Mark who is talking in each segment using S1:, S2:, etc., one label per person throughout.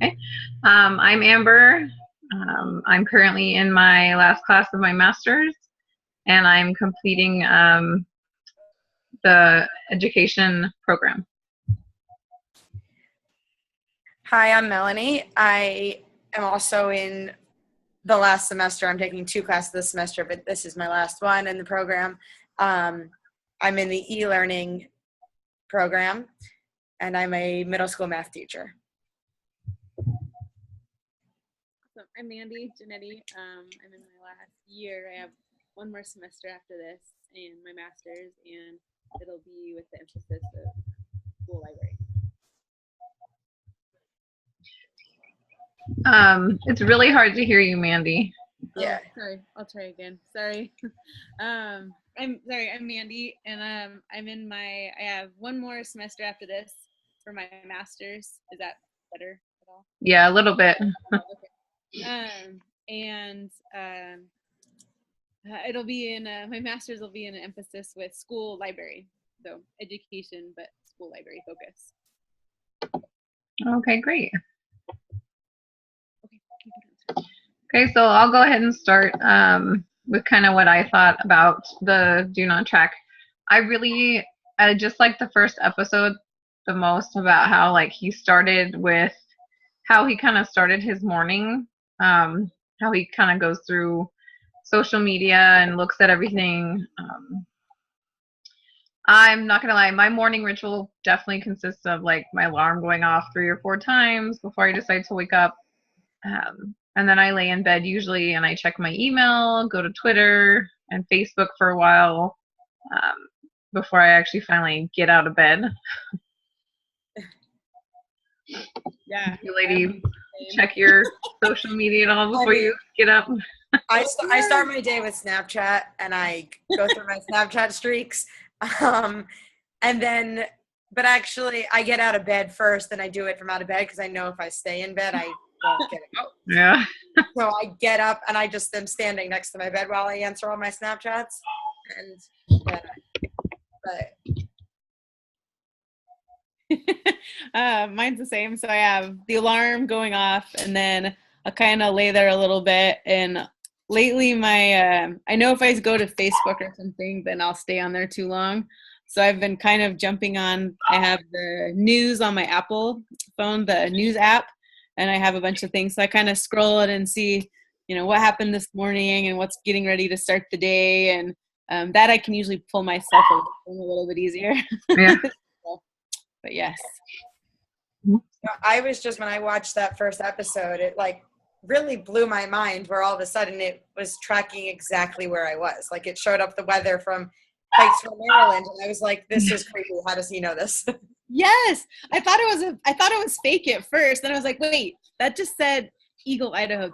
S1: Okay. I'm Amber. I'm currently in my last class of my master's, and I'm completing the education program.
S2: Hi, I'm Melanie. I am also in the last semester. I'm taking 2 classes this semester, but this is my last one in the program. I'm in the e-learning program, and I'm a middle school math teacher.
S3: I'm Mandy Janetti. I'm in my last year. I have one more semester after this and my master's, and it'll be with the emphasis of school library.
S1: It's really hard to hear you, Mandy.
S2: Yeah.
S3: Oh, sorry. I'll try again. Sorry. I'm Mandy, and I have one more semester after this for my master's. Is that better at all?
S1: Yeah, a little bit.
S3: Okay. It'll be in my master's will be in an emphasis with school library, so education but school library focus.
S1: Okay, great. Okay, so I'll go ahead and start with kind of what I thought about the Do Not Track. I just like the first episode the most, about how like he started with how he kind of started his morning, how he kind of goes through social media and looks at everything. I'm not gonna lie, my morning ritual definitely consists of like my alarm going off 3 or 4 times before I decide to wake up. And then I lay in bed usually and I check my email, go to Twitter and Facebook for a while before I actually finally get out of bed.
S3: Yeah.
S1: You lady check your social media and all before you get up?
S2: I start my day with Snapchat, and I go through my Snapchat streaks. And then, but actually, I get out of bed first, and I do it from out of bed because I know if I stay in bed, I won't get out.
S1: Yeah.
S2: So I get up, and I just am standing next to my bed while I answer all my Snapchats. And
S3: mine's the same. So I have the alarm going off, and then I'll kind of lay there a little bit. And lately, I know if I go to Facebook or something, then I'll stay on there too long. So I've been kind of jumping on. I have the news on my Apple phone, the news app, and I have a bunch of things. So I kind of scroll it and see, what happened this morning and what's getting ready to start the day, and that I can usually pull myself a little bit easier.
S1: Yeah.
S3: But yes.
S2: I was just, when I watched that first episode, it like really blew my mind, where all of a sudden it was tracking exactly where I was. Like it showed up the weather from Pikesville, Maryland, and I was like, this is crazy. How does he know this?
S3: Yes. I thought it was fake at first. Then I was like, wait, that just said Eagle, Idaho.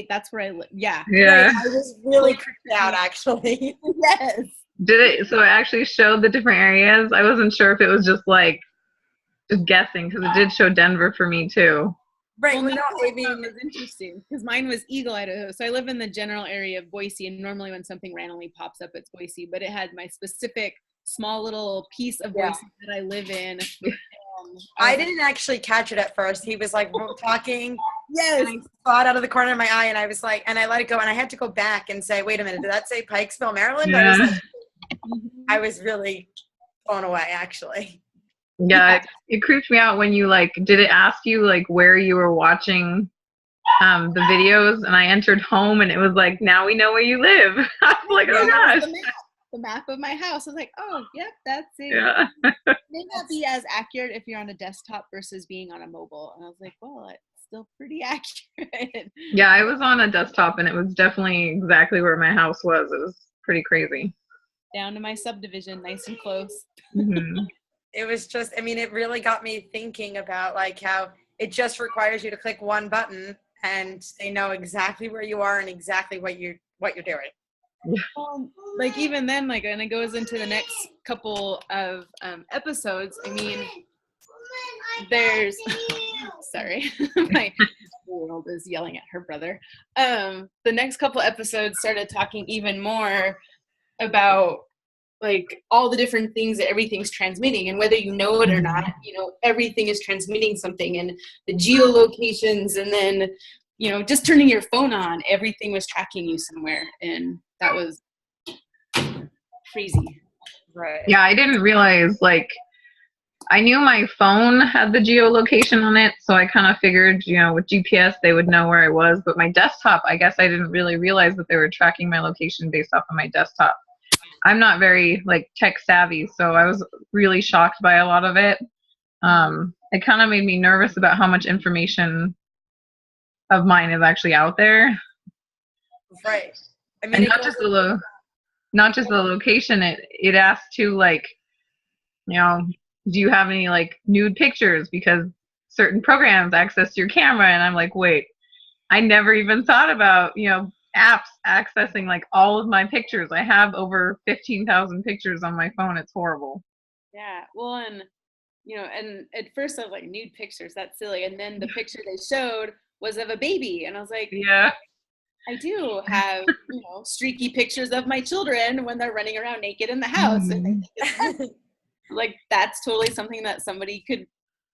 S3: That's where I live. Yeah.
S1: Yeah.
S2: Right. I was really creeped out, actually.
S3: Yes.
S1: So it actually showed the different areas? I wasn't sure if it was just like just guessing, because it did show Denver for me too.
S2: Right.
S3: Well, no, I mean, it was interesting because mine was Eagle, Idaho. So I live in the general area of Boise, and normally when something randomly pops up, it's Boise, but it had my specific small little piece of Boise that I live in.
S2: I didn't actually catch it at first. He was like talking.
S3: Yes.
S2: And I saw it out of the corner of my eye, and I was like, and I let it go, and I had to go back and say, wait a minute, did that say Pikesville, Maryland?
S1: Yeah.
S2: I was really blown away, actually.
S1: Yeah, it creeped me out when you did it ask you where you were watching the videos, and I entered home and it was like, now we know where you live. I was like, oh gosh.
S3: The map of my house. I was like, oh, yep, that's it.
S1: Yeah.
S3: It may not be as accurate if you're on a desktop versus being on a mobile. And I was like, well, it's still pretty accurate.
S1: Yeah, I was on a desktop and it was definitely exactly where my house was. It was pretty crazy.
S3: Down to my subdivision, nice and close.
S1: Mm-hmm.
S2: It was just, I mean, it really got me thinking about how it just requires you to click one button and they know exactly where you are and exactly what you're doing.
S3: Even then, when it goes into the next couple of episodes, I mean, there's sorry, my world is yelling at her brother. The next couple episodes started talking even more about like all the different things that everything's transmitting, and whether you know it or not, everything is transmitting something, and the geolocations, and then just turning your phone on, everything was tracking you somewhere, and that was crazy.
S2: Right.
S1: Yeah, I didn't realize, like, I knew my phone had the geolocation on it, so I kind of figured, with GPS they would know where I was, but my desktop, I guess I didn't really realize that they were tracking my location based off of my desktop. I'm not very, like, tech savvy, so I was really shocked by a lot of it. It kind of made me nervous about how much information of mine is actually out there.
S2: Right. I mean,
S1: And not just the location, it asked to, like, do you have any, like, nude pictures, because certain programs access your camera, and I'm like, wait, I never even thought about apps accessing, like, all of my pictures. I have over 15,000 pictures on my phone. It's horrible.
S3: Yeah, well, and and at first I was like, nude pictures, that's silly, and then the picture they showed was of a baby, and I was like,
S1: yeah,
S3: I do have streaky pictures of my children when they're running around naked in the house. And like, that's totally something that somebody could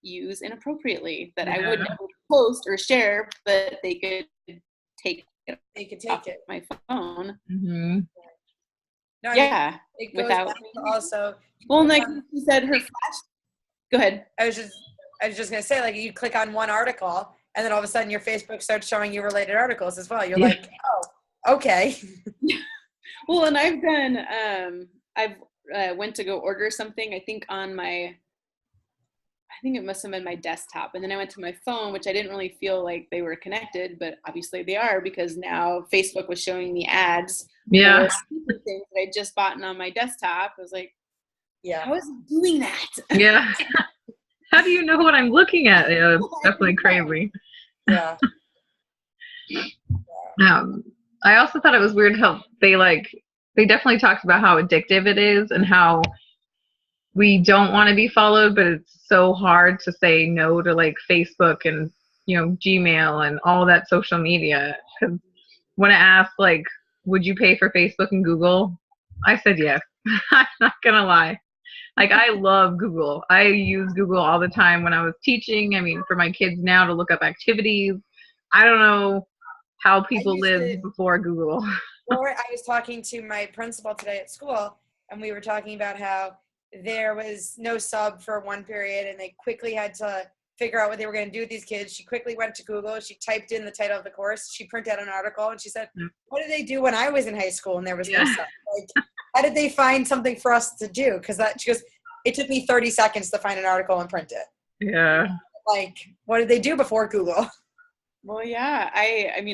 S3: use inappropriately, that I would never post or share, but they could take it.
S2: They could take it.
S3: My phone.
S1: Mm-hmm.
S2: No,
S3: yeah.
S2: It goes
S3: without
S2: back to also.
S3: Well, like you said, her flash. Go ahead.
S2: I was just gonna say, like, you click on one article, and then all of a sudden your Facebook starts showing you related articles as well. You're like, oh, okay.
S3: Well, and I've done. I've went to go order something. I think it must have been my desktop, and then I went to my phone, which I didn't really feel like they were connected, but obviously they are, because now Facebook was showing me ads.
S1: Yeah.
S3: For things that I just bought on my desktop. I was like,
S2: yeah,
S3: how is it doing that?
S1: Yeah. How do you know what I'm looking at? Yeah, it's definitely crazy.
S2: Yeah.
S1: I also thought it was weird how they definitely talked about how addictive it is, and how we don't want to be followed, but it's so hard to say no to, like, Facebook and Gmail and all that social media. Because when I asked, like, would you pay for Facebook and Google, I said yes. I'm not gonna lie. Like, I love Google. I use Google all the time when I was teaching. I mean, for my kids now to look up activities. I don't know how people lived before Google.
S2: Or I was talking to my principal today at school, and we were talking about how there was no sub for one period, and they quickly had to figure out what they were going to do with these kids. She quickly went to Google. She typed in the title of the course. She printed out an article, and she said, what did they do when I was in high school and there was no sub? Like, how did they find something for us to do? She goes, it took me 30 seconds to find an article and print it.
S1: Yeah.
S2: Like, what did they do before Google?
S3: Well, yeah, I'm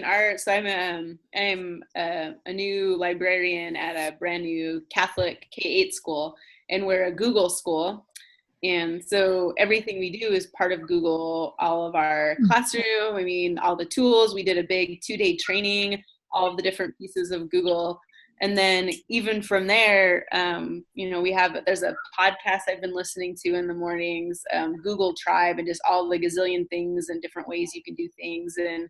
S3: a new librarian at a brand new Catholic K-8 school, and we're a Google school. And so everything we do is part of Google, all of our classroom, all the tools. We did a big 2-day training, all of the different pieces of Google. And then even from there, there's a podcast I've been listening to in the mornings, Google Tribe, and just all the gazillion things and different ways you can do things. And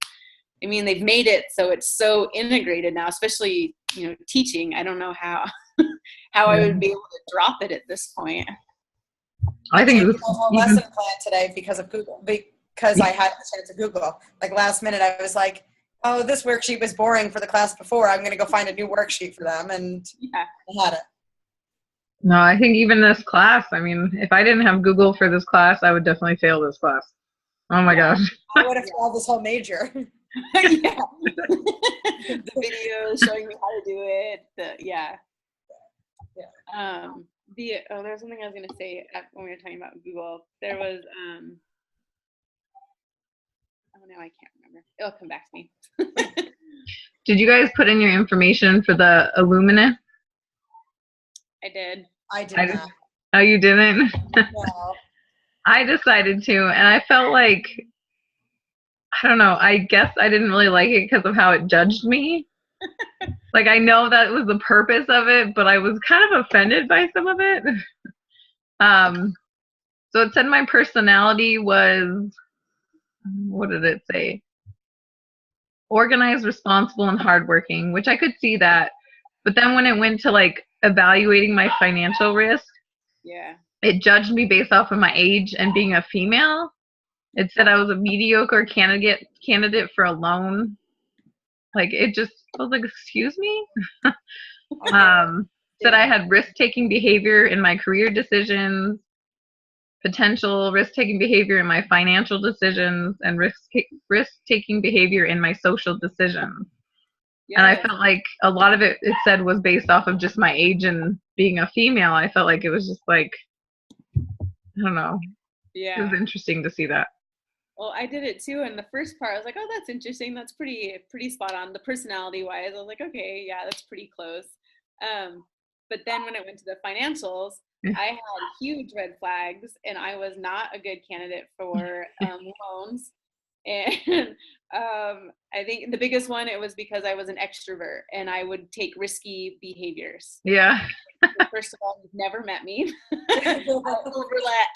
S3: they've made it so it's so integrated now, especially, teaching. I don't know how I would be able to drop it at this point.
S1: I think it was
S2: a whole lesson plan today because of Google, because I had the chance to Google. Like, last minute, I was like, oh, this worksheet was boring for the class before. I'm going to go find a new worksheet for them. And I had it.
S1: No, I think even this class, if I didn't have Google for this class, I would definitely fail this class. Oh my gosh.
S2: I would have failed this whole major.
S3: Yeah. The video showing me how to do it. There's something I was going to say when we were talking about Google. There was, now I can't remember. It'll come back to me.
S1: Did you guys put in your information for the Illumina?
S3: I did.
S2: I did not.
S1: Oh, you didn't?
S2: No.
S1: I decided to, and I felt like, I don't know, I guess I didn't really like it because of how it judged me. Like, I know that was the purpose of it, but I was kind of offended by some of it. So it said my personality was, what did it say? Organized, responsible, and hardworking, which I could see that. But then when it went to, like, evaluating my financial risk,
S3: Yeah.
S1: it judged me based off of my age and being a female. It said I was a mediocre candidate for a loan. Like, it just I was like, excuse me. Said I had risk-taking behavior in my career decisions, potential risk-taking behavior in my financial decisions, and risk-taking behavior in my social decisions. And I felt like a lot of it said was based off of just my age and being a female. I felt like it was just like, I don't know.
S3: Yeah.
S1: It was interesting to see that.
S3: Well, I did it too, and the first part I was like, oh, that's interesting. That's pretty spot on. The personality wise, I was like, okay, yeah, that's pretty close. But then when it went to the financials, I had huge red flags, and I was not a good candidate for loans. And I think the biggest one, it was because I was an extrovert and I would take risky behaviors.
S1: Yeah.
S3: First of all, you've never met me. I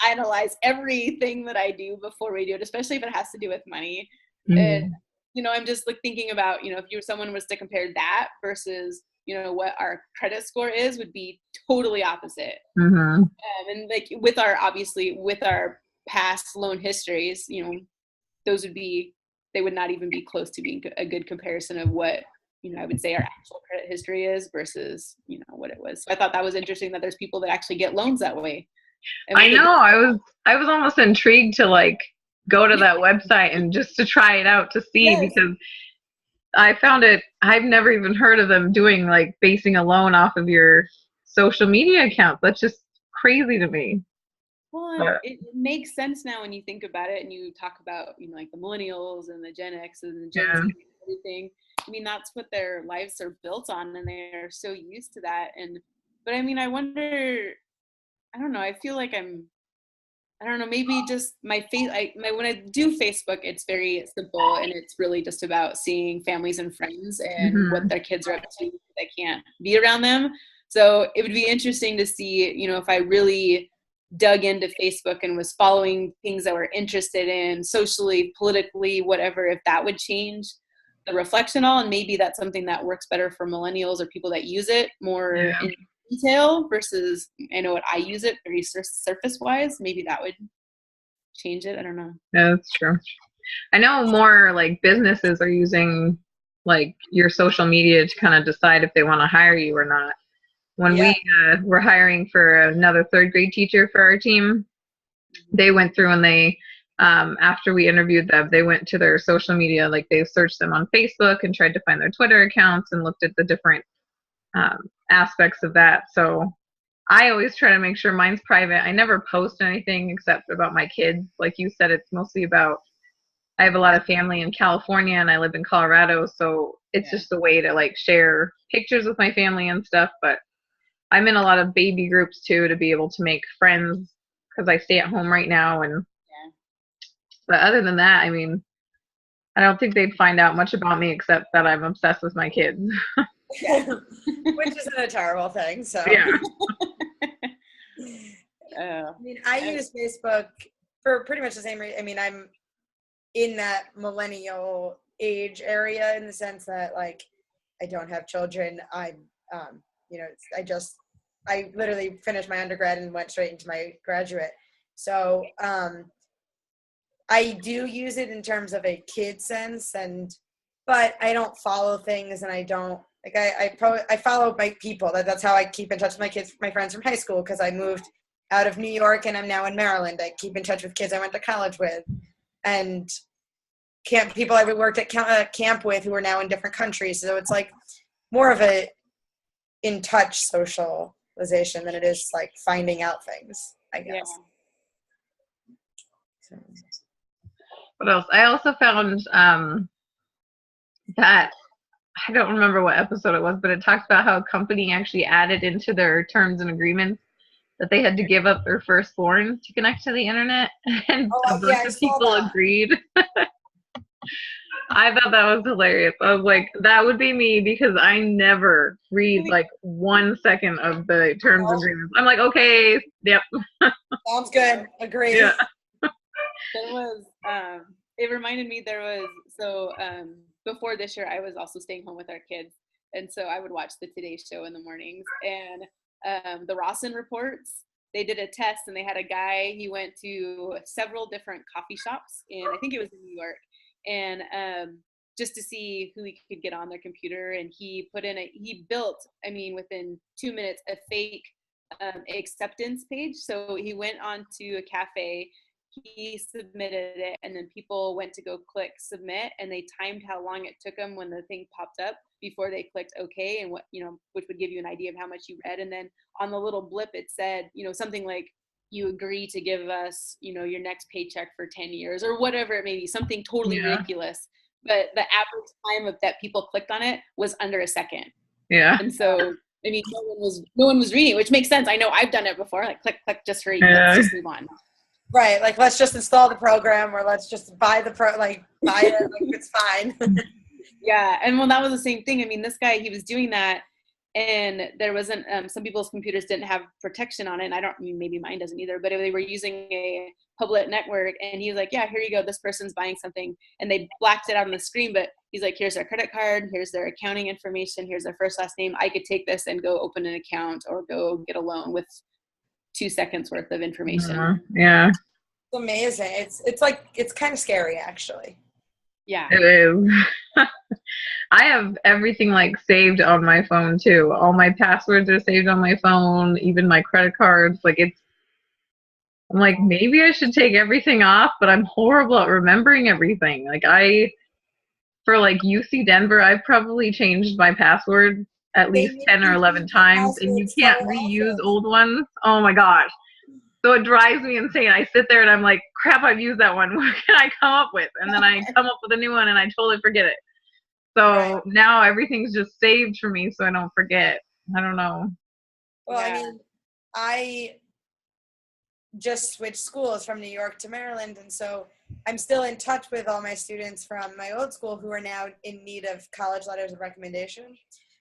S3: analyze everything that I do before we do it, especially if it has to do with money.
S1: Mm-hmm.
S3: And, I'm just like thinking about, if someone was to compare that versus, what our credit score is, would be totally opposite.
S1: Mm-hmm.
S3: And like with our past loan histories, they would not even be close to being a good comparison of what, I would say our actual credit history is versus, what it was. So I thought that was interesting that there's people that actually get loans that way.
S1: I know. I was almost intrigued to like go to that website and just to try it out to see, because I found I've never even heard of them doing like basing a loan off of your social media accounts. That's just crazy to me.
S3: Well, it makes sense now when you think about it and you talk about, like the millennials and the Gen X and the Gen Z and everything. I mean, that's what their lives are built on, and they're so used to that. But I mean, I wonder, I don't know, I feel like I don't know, maybe just when I do Facebook, it's very simple, and it's really just about seeing families and friends and what their kids are up to. They can't be around them. So it would be interesting to see, if I really dug into Facebook and was following things that we're interested in socially, politically, whatever, if that would change the reflection all. And maybe that's something that works better for millennials or people that use it more in detail versus, I know what I use it very surface wise. Maybe that would change it. I don't know.
S1: Yeah, that's true. I know more like businesses are using like your social media to kind of decide if they want to hire you or not. When we were hiring for another third grade teacher for our team, they went through and they, after we interviewed them, they went to their social media, like they searched them on Facebook and tried to find their Twitter accounts and looked at the different aspects of that. So I always try to make sure mine's private. I never post anything except about my kids. Like you said, it's mostly about, I have a lot of family in California and I live in Colorado. So it's just a way to like share pictures with my family and stuff. But I'm in a lot of baby groups too to be able to make friends because I stay at home right now. But other than that, I mean, I don't think they'd find out much about me except that I'm obsessed with my kids.
S2: Which isn't a terrible thing. So
S1: yeah.
S2: I mean, I use Facebook for pretty much the same reason. I mean, I'm in that millennial age area in the sense that like I don't have children. I'm I literally finished my undergrad and went straight into my graduate. So I do use it in terms of a kid sense, but I don't follow things, and I don't like I follow my people. That's how I keep in touch with my kids, my friends from high school, because I moved out of New York and I'm now in Maryland. I keep in touch with kids I went to college with, and people I worked at camp with who are now in different countries. So it's like more of a in touch socialization than it is like finding out things, I guess. So.
S1: What else? I also found that I don't remember what episode it was, but it talks about how a company actually added into their terms and agreements that they had to give up their firstborn to connect to the internet, and a bunch of people agreed. I thought that was hilarious. I was like, that would be me, because I never read like 1 second of the terms and agreements. I'm like, okay, yep.
S2: Sounds good. Agree.
S1: Yeah.
S3: There was, it reminded me, before this year, I was also staying home with our kids. and so I would watch the Today Show in the mornings. And the Rawson reports, they did a test, and they had a guy. He went to several different coffee shops, and I think it was in New York, and just to see who he could get on their computer. And he built, I mean, within 2 minutes, a fake acceptance page. So he went on to a cafe, he submitted it, and then people went to go click submit, and they timed how long it took them when the thing popped up before they clicked OK, and what, which would give you an idea of how much you read. And then on the little blip, it said, something like, you agree to give us, your next paycheck for 10 years or whatever it may be, something totally ridiculous. But the average time of that people clicked on it was under a second.
S1: Yeah.
S3: And so, I mean, no one was reading it, which makes sense. I know I've done it before, like click, just hurry, let's just move on.
S2: Right, like let's just install the program, or let's just buy it, like it's fine.
S3: Yeah, and well, that was the same thing. I mean, this guy, he was doing that, and there wasn't, some people's computers didn't have protection on it, and maybe mine doesn't either, but they were using a public network, and he was like, yeah, here you go, this person's buying something, and they blacked it out on the screen, but he's like, here's their credit card, here's their accounting information, here's their first, last name, I could take this and go open an account or go get a loan with 2 seconds worth of information.
S1: Yeah.
S2: It's amazing. It's kind of scary, actually.
S3: Yeah.
S1: It is. I have everything like saved on my phone too. All my passwords are saved on my phone, even my credit cards. I'm like, maybe I should take everything off, but I'm horrible at remembering everything. For UC Denver, I've probably changed my password at least 10 or 11 times, and you can't reuse old ones. Oh my gosh. So it drives me insane. I sit there and I'm like, crap, I've used that one. What can I come up with? And then I come up with a new one and I totally forget it. So now everything's just saved for me so I don't forget. I don't know.
S2: Well, I mean, I just switched schools from New York to Maryland, and so I'm still in touch with all my students from my old school who are now in need of college letters of recommendation.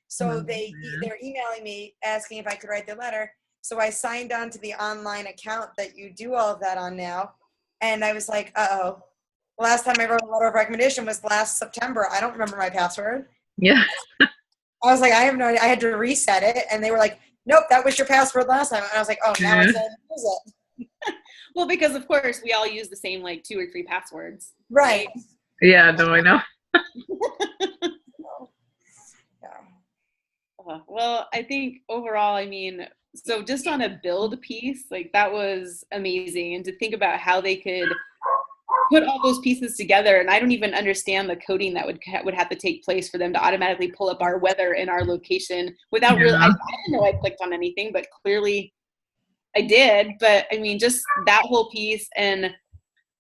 S2: So they're emailing me asking if I could write their letter. So I signed on to the online account that you do all of that on now. And I was like, uh-oh. Last time I wrote a letter of recommendation was last September. I don't remember my password.
S1: Yeah.
S2: I was like, I have no idea. I had to reset it. And they were like, nope, that was your password last time. And I was like, oh, now I can't use it.
S3: Well, because of course we all use the same 2 or 3 passwords.
S2: Right.
S1: Yeah, no, I know.
S3: Well, I think overall, I mean, so just on a build piece, that was amazing. And to think about how they could put all those pieces together, and I don't even understand the coding that would have to take place for them to automatically pull up our weather and our location without really, I didn't know I clicked on anything, but clearly I did. But I mean, just that whole piece. And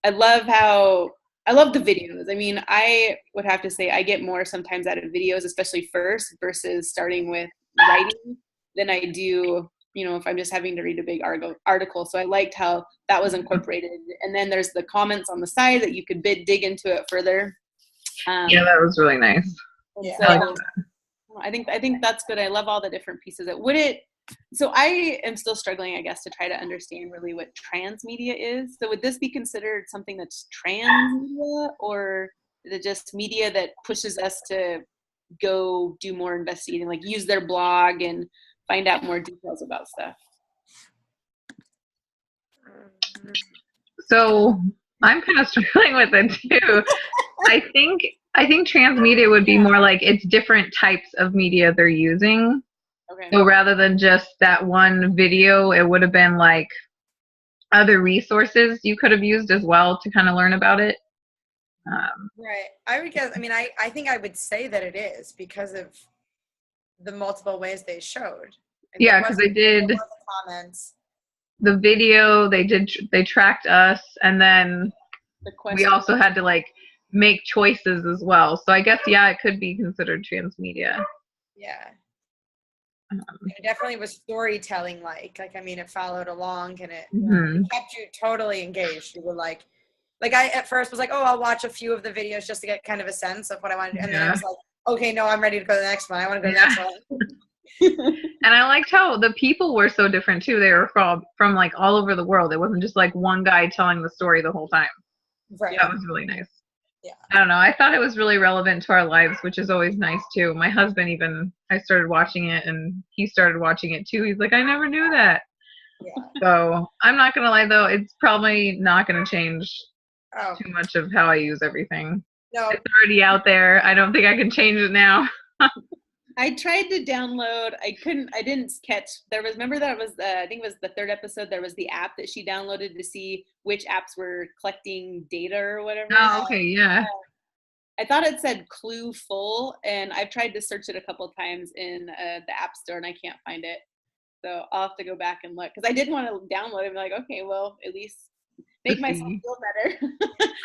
S3: I love the videos. I mean, I would have to say I get more sometimes out of videos, especially first versus starting with writing, than I do, if I'm just having to read a big article. So I liked how that was incorporated. And then there's the comments on the side that you could dig into it further.
S1: Yeah, that was really nice.
S2: Yeah.
S3: So I think that's good. I love all the different pieces. So I am still struggling, I guess, to try to understand really what transmedia is. So would this be considered something that's transmedia, or is it just media that pushes us to go do more investigating, use their blog and find out more details about stuff?
S1: So I'm kind of struggling with it too. I think transmedia would be more like it's different types of media they're using.
S3: Okay.
S1: So rather than just that one video, it would have been other resources you could have used as well to kind of learn about it.
S2: Right. I would guess, I think I would say that it is because of the multiple ways they showed.
S1: Yeah, because they did
S2: comments.
S1: The video, they tracked us, and then we also had to make choices as well. So I guess, yeah, it could be considered transmedia.
S2: Yeah. It definitely was storytelling it followed along, and it kept you totally engaged. You were I at first was oh, I'll watch a few of the videos just to get kind of a sense of what I wanted, and then I was okay, no, I'm ready to go to the next one. I want to go to the next one.
S1: And I liked how the people were so different too. They were from all over the world. It wasn't just one guy telling the story the whole time.
S2: Right.
S1: That was really nice. I don't know. I thought it was really relevant to our lives, which is always nice too. My husband even, I started watching it and he started watching it too. He's like, I never knew that.
S2: Yeah.
S1: So I'm not going to lie though, it's probably not going to change
S2: Oh,
S1: too much of how I use everything.
S2: no.
S1: It's already out there. I don't think I can change it now.
S3: I tried to download. I couldn't. I didn't catch. There was. Remember that was. I think it was the third episode. There was the app that she downloaded to see which apps were collecting data or whatever.
S1: Oh, okay, yeah.
S3: I thought it said Clue Full, and I've tried to search it a couple of times in the App Store, and I can't find it. So I'll have to go back and look because I did want to download it. And be like, okay, well, at least make myself feel better.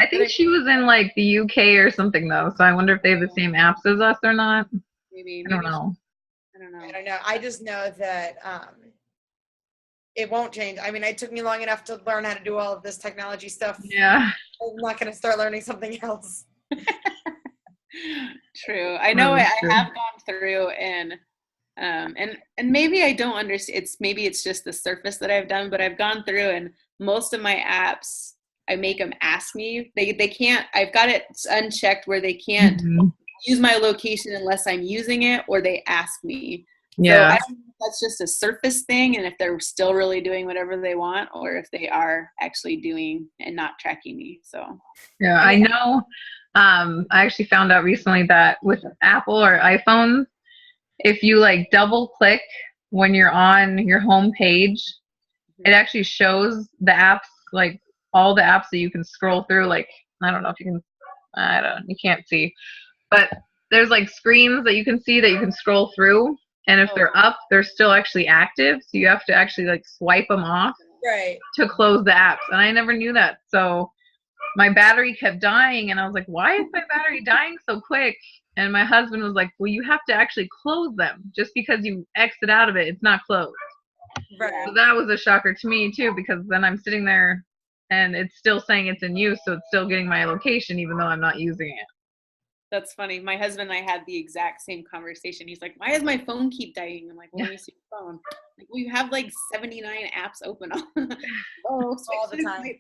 S1: I think she was in like the UK or something though, so I wonder if they have the same apps as us or not.
S3: Maybe.
S1: I don't know.
S3: I don't know.
S2: I don't know. I just know that it won't change. I mean, it took me long enough to learn how to do all of this technology stuff.
S1: Yeah.
S2: I'm not going to start learning something else.
S3: True. I know I
S1: True.
S3: have gone through and maybe I don't understand. Maybe it's just the surface that I've done, but I've gone through and most of my apps, I make them ask me. They can't. I've got it unchecked where they can't
S1: Mhm.
S3: use my location unless I'm using it, or they ask me.
S1: Yeah.
S3: So I don't know if that's just a surface thing, and if they're still really doing whatever they want, or if they are actually doing and not tracking me. So
S1: Yeah, I know. I actually found out recently that with Apple or iPhone, if you like double click when you're on your home page, it actually shows the apps, like all the apps that you can scroll through. Like, I don't know if you can, you can't see, but there's like screens that you can see that you can scroll through. And if they're up, they're still actually active. So you have to actually like swipe them off
S2: Right.
S1: to close the apps. And I never knew that. So my battery kept dying and I was like, why is my battery dying so quick? And my husband was like, well, you have to actually close them. Just because you exit out of it, it's not closed.
S2: Right.
S1: So that was a shocker to me too, because then I'm sitting there and it's still saying it's in use, so it's still getting my location even though I'm not using it.
S3: that's funny. My husband and I had the exact same conversation. He's like, why does my phone keep dying? I'm like, well, let me see your phone. Like, well, you have like 79 apps open on.
S2: All the time.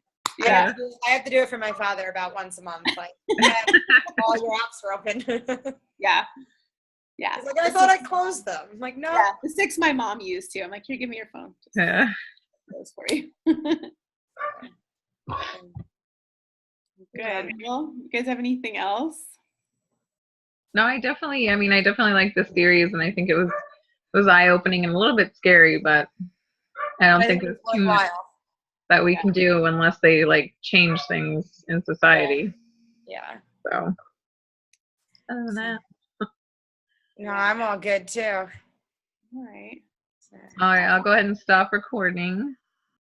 S1: Yeah.
S2: I have to do it for my father about once a month. Like, all your apps are open.
S3: Yeah. Yeah.
S2: He's like, I thought I closed them. I'm like, no.
S3: Yeah. The 6 my mom used too. I'm like, here, give me your phone. Just
S1: Yeah.
S3: those for you. Good. Well, you guys have anything else?
S1: No, I definitely like this series and I think it was eye-opening and a little bit scary, but I don't think there's too much
S2: worthwhile.
S1: that we can do unless they like change things in society.
S2: Yeah.
S1: So other than that.
S2: No, I'm all good too.
S3: All right.
S1: All right, I'll go ahead and stop recording.